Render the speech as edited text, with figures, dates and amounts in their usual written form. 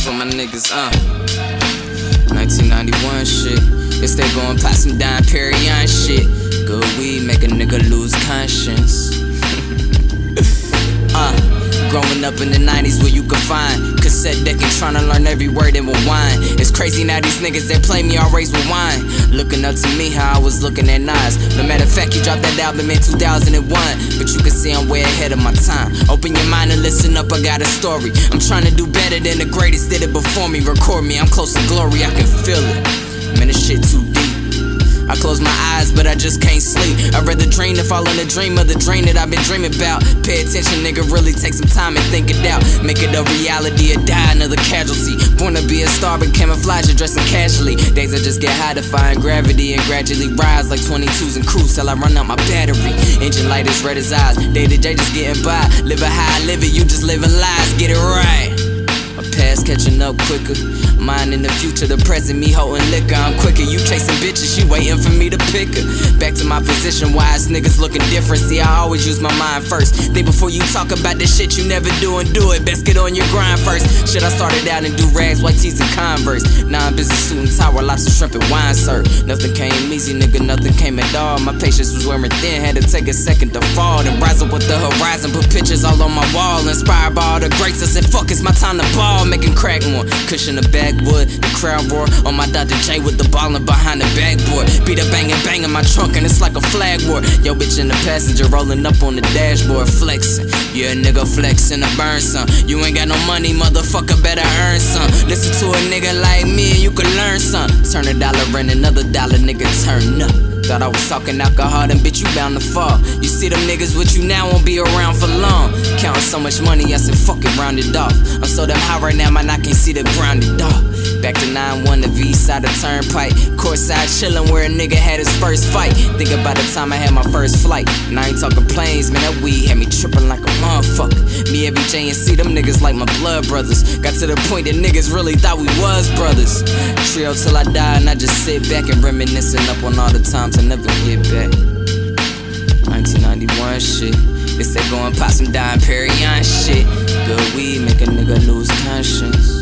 for my niggas, 1991 shit. It's they gon' pop some Dom Perignon shit. Good weed make a nigga lose conscience. Growing up in the 90s where you could find cassette deck and tryna learn every word and rewind. It's crazy now these niggas that play me all raised with wine. Looking up to me how I was looking at Nas. No matter of fact, he dropped that album in 2001, but you can see I'm way ahead of my time. Open your mind and listen up, I got a story. I'm trying to do better than the greatest did it before me. Record me, I'm close to glory, I can feel it. Man, this shit too deep. I close my eyes, but I just can't sleep. I'd rather dream than fall in a dream of the dream that I've been dreaming about. Pay attention, nigga, really take some time and think it out. Make it a reality or die another casualty. Born to be a star, but camouflage and dressing casually. Days I just get high, defying gravity and gradually rise like 22s and cruise till I run out my battery. Engine light is red as eyes, day to day just getting by. Living how I live it, you just living lies, get it right. My past catching up quicker. Mine in the future, the present, me holding liquor. I'm quicker, you chasing bitches, she waiting for me to pick her. Back to my position, wise niggas looking different. See, I always use my mind first. Think before you talk about the shit you never do and do it. Best get on your grind first. Shit, I started out in do-rags, white tees and Converse. Now I'm busy suit and tower, lobster, shrimp and wine serve. Nothing came easy, nigga, nothing came at all. My patience was wearing thin, had to take a second to fall. Then rise up with the horizon, put pictures all on my wall. Inspired by all the greats, I said fuck, it's my time to ball. Making crack more, cushion the backwood, the crowd roar. On my Dr. J with the ballin' behind the backboard. Beat up bangin' bang in my trunk and it's like a flag war. Yo bitch in the passenger rolling up on the dashboard flexing. Yeah, nigga flexing to burn some. You ain't got no money, motherfucker, better earn some. Listen to a nigga like me and you can learn some. Turn a dollar in another dollar, nigga, turn up. Thought I was talking alcohol, then bitch, you bound to fall. You see them niggas with you now won't be around for long. Counting so much money, I said fuck it, round it off. I'm so damn high right now, man, I can't see the grounded off. Back to 9-1, the V-side of Turnpike. Courtside chillin' where a nigga had his first fight. Think about the time I had my first flight. And I ain't talking planes, man, that weed had me trippin' like a motherfucker. Me, every J and C, them niggas like my blood brothers. Got to the point that niggas really thought we was brothers. Trio till I die and I just sit back and reminiscing up on all the times I never get back. 1991 shit. This they gon' pop some Dom Perignon shit. Good weed make a nigga lose conscience.